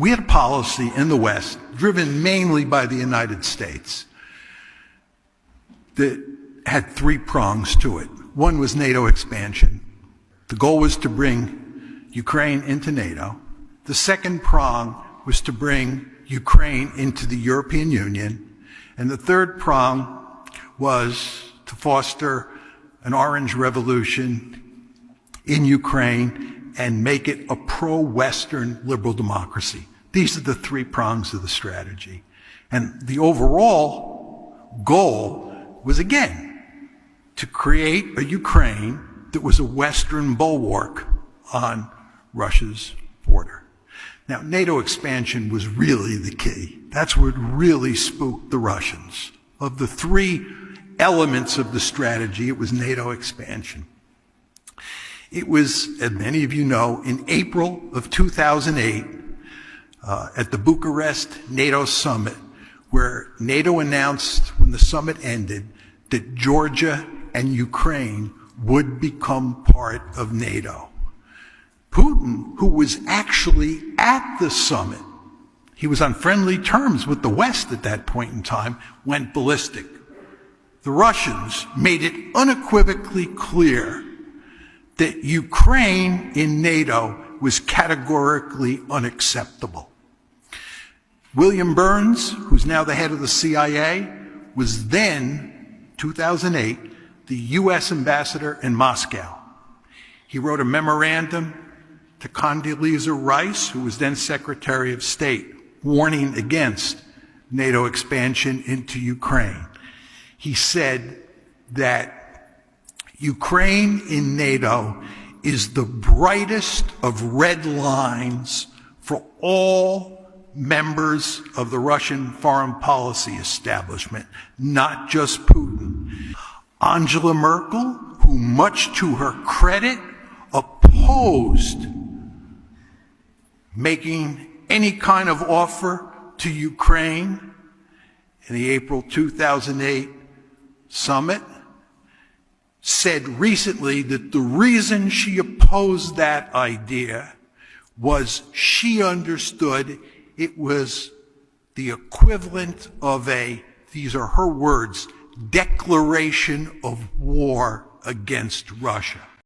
We had a policy in the West, driven mainly by the United States, that had three prongs to it. One was NATO expansion. The goal was to bring Ukraine into NATO. The second prong was to bring Ukraine into the European Union. And the third prong was to foster an orange revolution in Ukraine and make it a pro-Western liberal democracy. These are the three prongs of the strategy. And the overall goal was, again, to create a Ukraine that was a Western bulwark on Russia's border. Now, NATO expansion was really the key. That's what really spooked the Russians. Of the three elements of the strategy, it was NATO expansion. It was, as many of you know, in April of 2008, at the Bucharest NATO summit, where NATO announced, when the summit ended, that Georgia and Ukraine would become part of NATO. Putin, who was actually at the summit, he was on friendly terms with the West at that point in time, went ballistic. The Russians made it unequivocally clear that Ukraine in NATO was categorically unacceptable. William Burns, who's now the head of the CIA, was then, 2008, the U.S. ambassador in Moscow. He wrote a memorandum to Condoleezza Rice, who was then Secretary of State, warning against NATO expansion into Ukraine. He said that Ukraine in NATO is the brightest of red lines for all members of the Russian foreign policy establishment, not just Putin. Angela Merkel, who much to her credit opposed making any kind of offer to Ukraine in the April 2008 summit, said recently that the reason she opposed that idea was she understood it was the equivalent of a, these are her words, declaration of war against Russia.